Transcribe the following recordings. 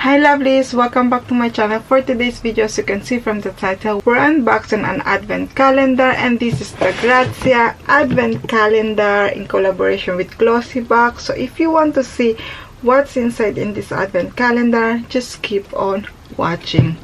Hi lovelies, welcome back to my channel. For today's video, as you can see from the title, we're unboxing an advent calendar, and this is the Grazia advent calendar in collaboration with Glossybox. So if you want to see what's inside in this advent calendar, just keep on watching.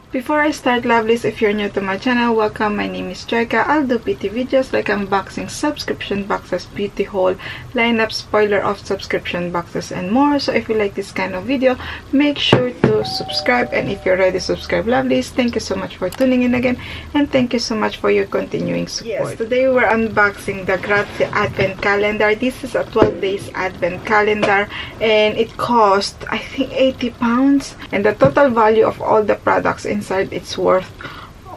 Before I start, lovelies, if you're new to my channel, welcome. My name is Jayca. I'll do beauty videos like unboxing subscription boxes, beauty haul, lineup, spoiler of subscription boxes, and more. So if you like this kind of video, make sure to subscribe. And if you're already subscribed, lovelies, thank you so much for tuning in again, and thank you so much for your continuing support. Yes, today we're unboxing the Grazia advent calendar. This is a 12 days advent calendar, and it cost, I think, £80, and the total value of all the products inside, it's worth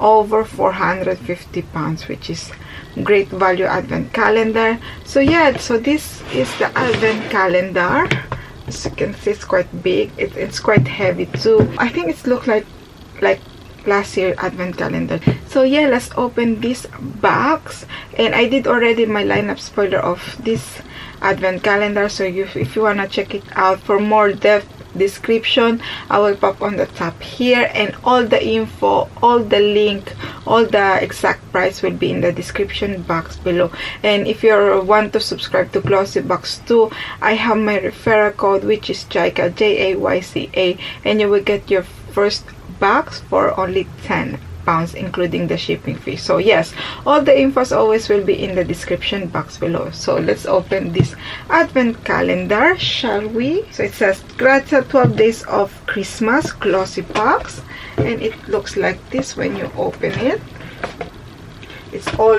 over £450, which is great value advent calendar. So yeah, so this is the advent calendar. As you can see, it's quite big. It's quite heavy too. I think it's look like last year advent calendar. So yeah, let's open this box. And I did already my lineup spoiler of this advent calendar, so if you want to check it out for more depth description, I will pop on the top here, and all the info, all the link, all the exact price will be in the description box below. And if you want to subscribe to Glossybox too, I have my referral code, which is Jayca, Jayca, and you will get your first box for only £10, including the shipping fee. So yes, all the infos always will be in the description box below. So let's open this advent calendar, shall we? So it says Grazia 12 days of Christmas Glossybox, and it looks like this when you open it. It's all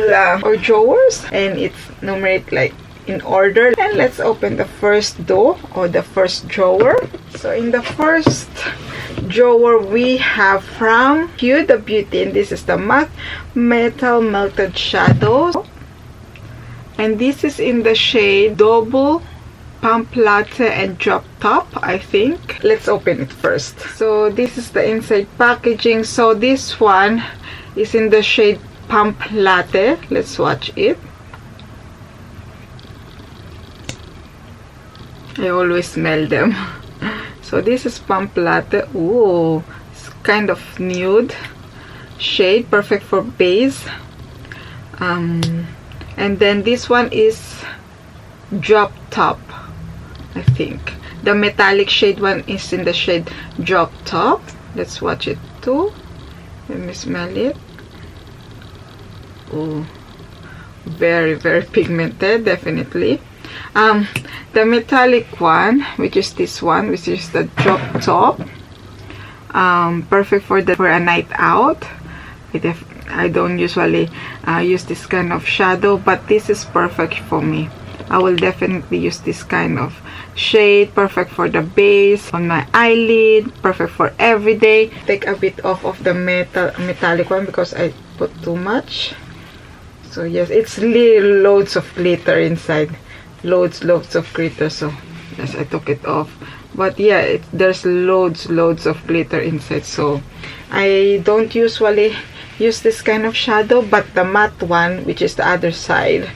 drawers, and it's numbered like in order. And let's open the first door, or the first drawer. So in the first drawer we have from Huda Beauty, and this is the matte metal melted shadows, and this is in the shade double pump latte and drop top, I think. Let's open it first. So this is the inside packaging. So this one is in the shade pump latte. Let's watch it. I always smell them. So this is pump latte. Ooh, it's kind of nude shade, perfect for base. And then this one is drop top, I think. The metallic shade one is in the shade drop top. Let's watch it too. Let me smell it. Ooh, very pigmented, definitely. The metallic one, which is this one, which is the drop top, perfect for a night out. I don't usually use this kind of shadow, but this is perfect for me. I will definitely use this kind of shade, perfect for the base on my eyelid, perfect for everyday. Take a bit off of the metallic one because I put too much. So yes, it's loads of glitter inside. Loads of glitter, so yes, I took it off. But yeah, there's loads of glitter inside, so I don't usually use this kind of shadow, but the matte one, which is the other side,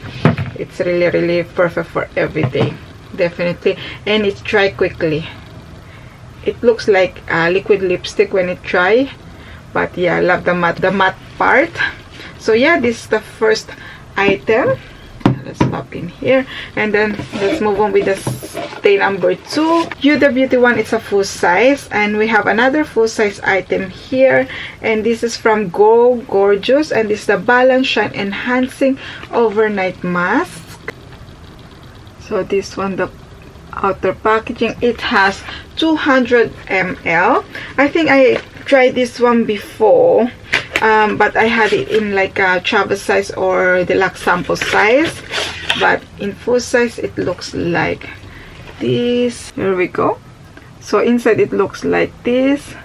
it's really perfect for everyday, definitely. And it's dry quickly. It looks like liquid lipstick when it dry, but yeah, I love the matte part. So yeah, this is the first item. Let's pop in here, and then let's move on with the stay number 2. Huda Beauty one, it's a full size, and we have another full size item here, and this is from Go Gorgeous, and this is the Balance Shine Enhancing Overnight Mask. So this one, the outer packaging, it has 200 ml. I think I tried this one before, but I had it in like a travel size or deluxe sample size, but in full size it looks like this. Here we go. So inside it looks like this,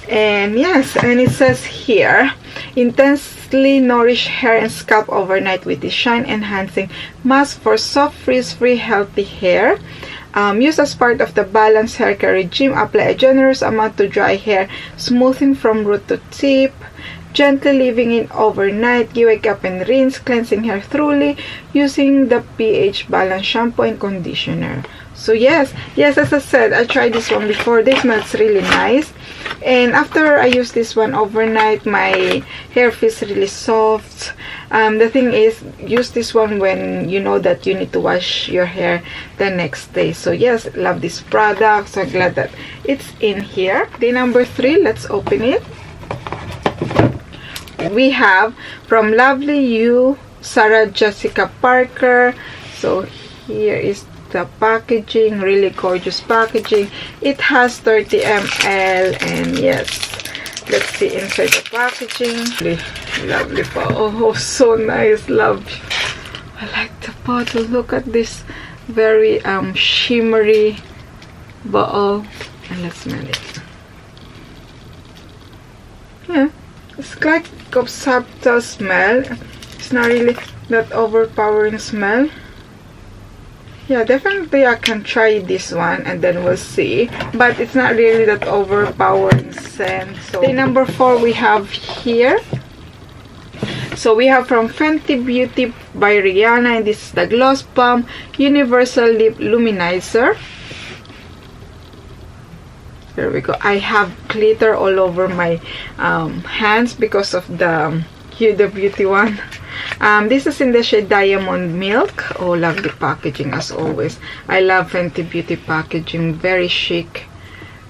and yes, and it says here, intensely nourish hair and scalp overnight with the shine enhancing mask for soft, frizz-free, healthy hair. Used as part of the balanced hair care regime, apply a generous amount to dry hair, smoothing from root to tip, Gently leaving it overnight. You wake up and rinse, cleansing hair thoroughly using the pH balance shampoo and conditioner. So yes, as I said, I tried this one before. This smells really nice. And after I use this one overnight, my hair feels really soft. The thing is, use this one when you know that you need to wash your hair the next day. So yes, love this product. So glad that it's in here. Day number 3, let's open it. We have from Lovely You, Sarah Jessica Parker. So here is the packaging, really gorgeous packaging. It has 30 ml, and yes, let's see inside the packaging. Lovely pa. Oh, so nice. Love. I like the bottle. Look at this very shimmery bottle, and let's smell it. Yeah, it's like a subtle smell. It's not really that overpowering smell. Yeah, definitely I can try this one and then we'll see. But it's not really that overpowering scent. So day number 4 we have here. So we have from Fenty Beauty by Rihanna, and this is the Gloss Balm Universal Lip Luminizer. There we go. I have glitter all over my hands because of the Huda Beauty one. This is in the shade Diamond Milk. Oh, lovely packaging as always. I love Fenty Beauty packaging. Very chic,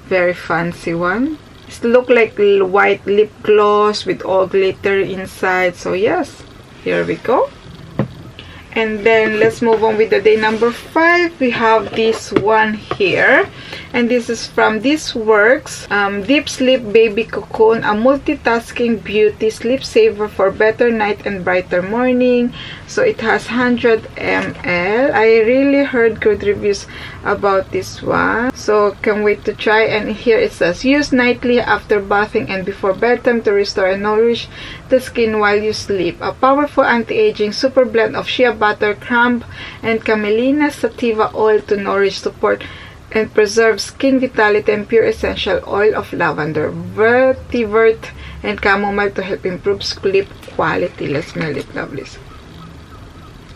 very fancy one. It looks like white lip gloss with all glitter inside. So yes, here we go. And then let's move on with the day number 5. We have this one here, and this is from This Works Deep Sleep Baby Cocoon, a multitasking beauty sleep saver for better night and brighter morning. So it has 100 ml. I really heard good reviews about this one, so can't wait to try. And here it says, use nightly after bathing and before bedtime to restore and nourish the skin while you sleep. A powerful anti-aging super blend of shea butter, crumb, and camelina sativa oil to nourish, support, and preserve skin vitality, and pure essential oil of lavender, vetiver, and chamomile to help improve sleep quality. Let's smell it, lovelies.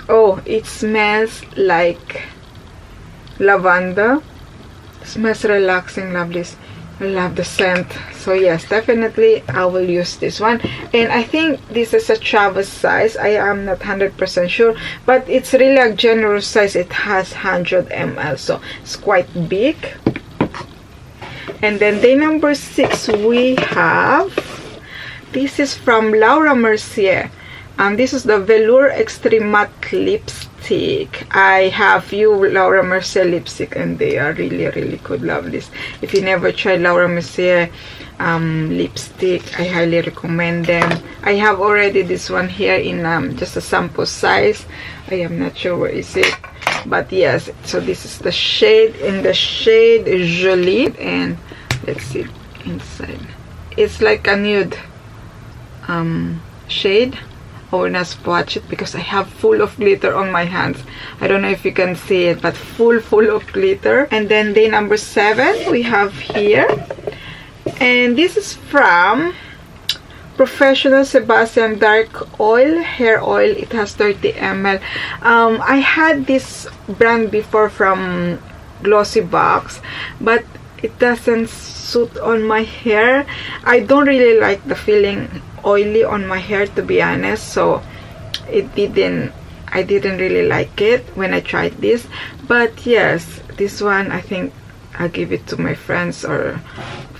Oh, it smells like lavender. It smells relaxing, lovelies. I love the scent. So yes, definitely I will use this one. And I think this is a travel size. I am not 100% sure, but it's really a generous size. It has 100 ml, so it's quite big. And then day number 6 we have, this is from Laura Mercier. This is the Velour Extreme Matte Lipstick. I have few Laura Mercier lipstick, and they are really good, lovelies. If you never tried Laura Mercier lipstick, I highly recommend them. I have already this one here in just a sample size. I am not sure where is it, but yes. So this is the shade, in the shade Jolie, and let's see inside. It's like a nude shade. I will not swatch it because I have full of glitter on my hands. I don't know if you can see it, but full of glitter. And then day number 7 we have here, and this is from Professional Sebastian Dark Oil Hair Oil. It has 30 ml. I had this brand before from Glossybox, but it doesn't suit on my hair. I don't really like the feeling oily on my hair, to be honest, so I didn't really like it when I tried this. But yes, this one I think I'll give it to my friends or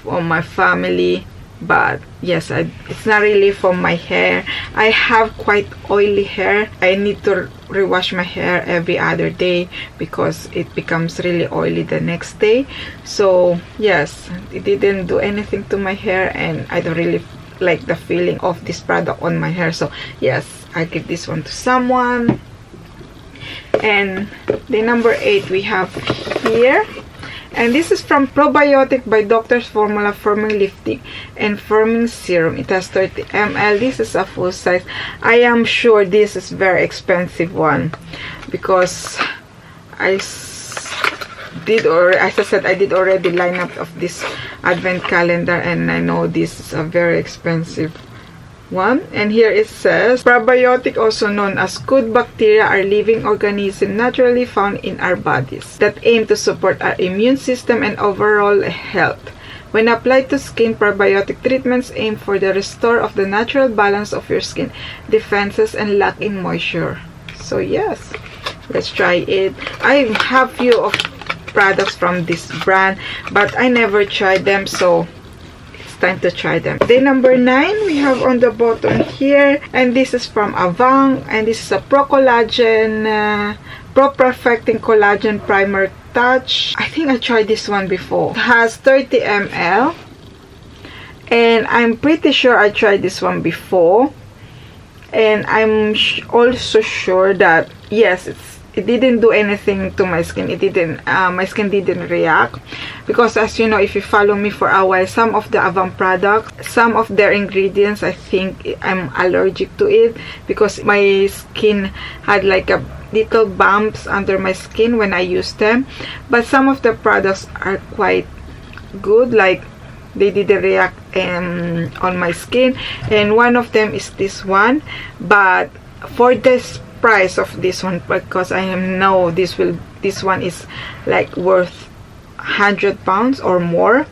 my family. But yes, it's not really for my hair. I have quite oily hair. I need to rewash my hair every other day because it becomes really oily the next day. So yes, it didn't do anything to my hair, and I don't really like the feeling of this product on my hair. So yes, I give this one to someone. And the number 8 we have here, and this is from Probiotic by Doctor's Formula Firming Lifting and Firming Serum. It has 30 ml. This is a full size. I am sure this is very expensive one because as I said, I did already line up of this advent calendar, and I know this is a very expensive one. And here it says, probiotic, also known as good bacteria, are living organisms naturally found in our bodies that aim to support our immune system and overall health. When applied to skin, probiotic treatments aim for the restore of the natural balance of your skin defenses and lack in moisture. So yes, let's try it. I have few of products from this brand, but I never tried them, so it's time to try them. Day number 9 we have on the bottom here, and this is from Avang, and this is a Pro Collagen Pro Perfecting Collagen Primer Touch. I think I tried this one before. It has 30 ml, and I'm pretty sure I tried this one before, and I'm also sure that yes, it didn't do anything to my skin. It didn't my skin didn't react, because as you know, if you follow me for a while, some of the Avon products, some of their ingredients, I think I'm allergic to it, because my skin had like a little bumps under my skin when I use them. But some of the products are quite good, like they didn't react on my skin, and one of them is this one. But for this price of this one, because I know this one is like worth £100 or more,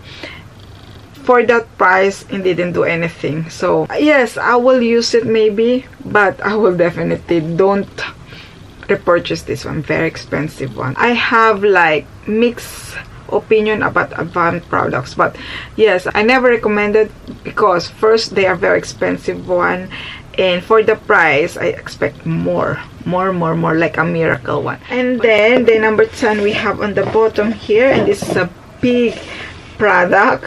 for that price it didn't do anything. So yes, I will use it maybe, but I will definitely don't repurchase this one. Very expensive one. I have like mixed opinion about Avant products, but yes, I never recommend it, because first, they are very expensive one, and for the price I expect more, like a miracle one. And then the number 10 we have on the bottom here, and this is a big product,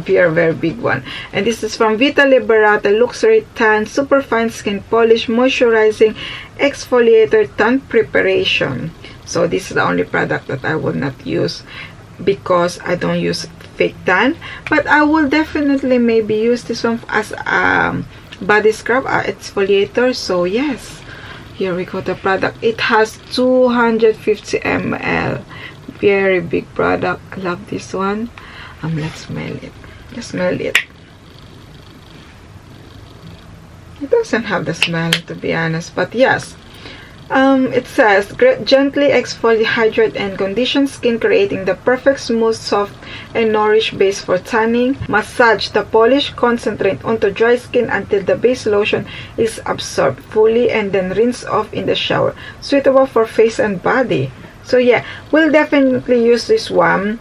very big one, and this is from Vita Liberata Luxury Tan Superfine Skin Polish Moisturizing Exfoliator Tan Preparation. So this is the only product that I will not use, because I don't use fake tan, but I will definitely maybe use this one as a body scrub, exfoliator. So yes, here we go, the product. It has 250 ml. Very big product. I love this one. Let's smell it. Let's smell it. It doesn't have the smell, to be honest, but yes. It says, gently exfoliate, hydrate, and condition skin, creating the perfect smooth, soft, and nourished base for tanning. Massage the polished concentrate onto dry skin until the base lotion is absorbed fully, and then rinse off in the shower. Suitable for face and body. So yeah, we'll definitely use this one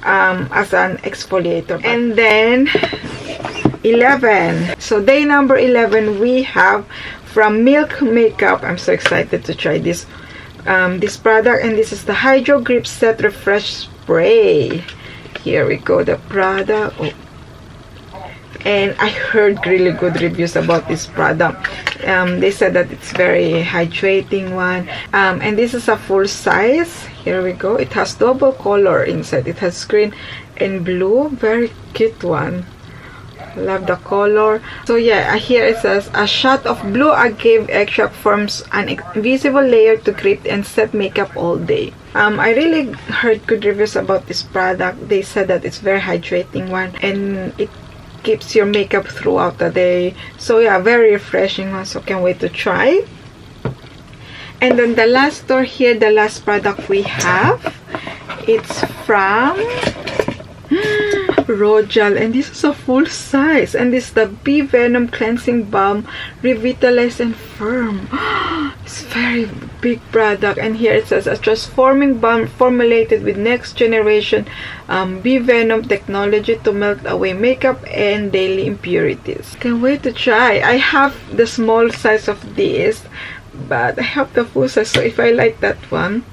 as an exfoliator. And then 11. So day number 11 we have from Milk Makeup. I'm so excited to try this this product, and this is the Hydro Grip Set Refresh Spray. Here we go, the product. Oh. And I heard really good reviews about this product. They said that it's very hydrating one, and this is a full size. Here we go. It has double color inside. It has green and blue. Very cute one. Love the color. So yeah, here it says, a shot of blue agave extract forms an invisible layer to grip and set makeup all day. I really heard good reviews about this product. They said that it's very hydrating one, and it keeps your makeup throughout the day. So yeah, very refreshing one. So can't wait to try. And then the last store here, the last product we have, it's from Rojal, and this is a full size, and this is the Venom Cleansing Balm, Revitalized and Firm. It's very big product, and here it says, a transforming balm formulated with next generation Venom technology to melt away makeup and daily impurities. Can't wait to try. I have the small size of this, but I have the full size, so if I like that one,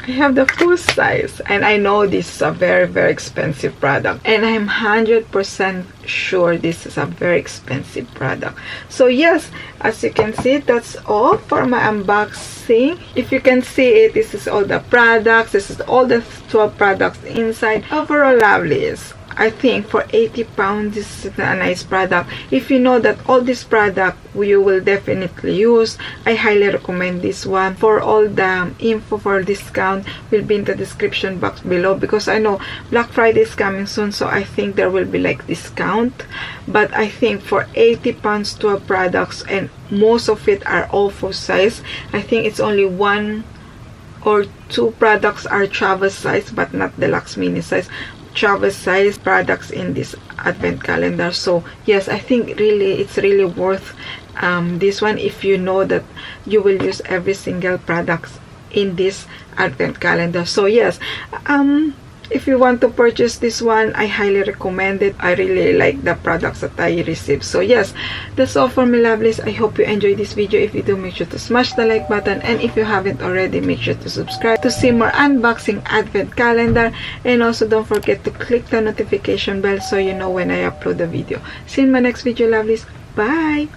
I have the full size. And I know this is a very expensive product, and I'm 100% sure this is a very expensive product. So yes, as you can see, that's all for my unboxing. If you can see it, this is all the products. This is all the 12 products inside. Overall, lovely. I think for 80 pounds, this is a nice product. If you know that all this product you will definitely use, I highly recommend this one. For all the info for discount will be in the description box below, because I know Black Friday is coming soon, so I think there will be like discount. But I think for 80 pounds 12 products, and most of it are all full size. I think it's only 1 or 2 products are travel size, but not deluxe mini size. Travel size products in this advent calendar. So yes, I think really it's really worth this one if you know that you will use every single product in this advent calendar. So yes, if you want to purchase this one, I highly recommend it. I really like the products that I received. So yes, that's all for me, lovelies. I hope you enjoyed this video. If you do, make sure to smash the like button, and if you haven't already, make sure to subscribe to see more unboxing advent calendar. And also don't forget to click the notification bell so you know when I upload the video. See you in my next video, lovelies. Bye.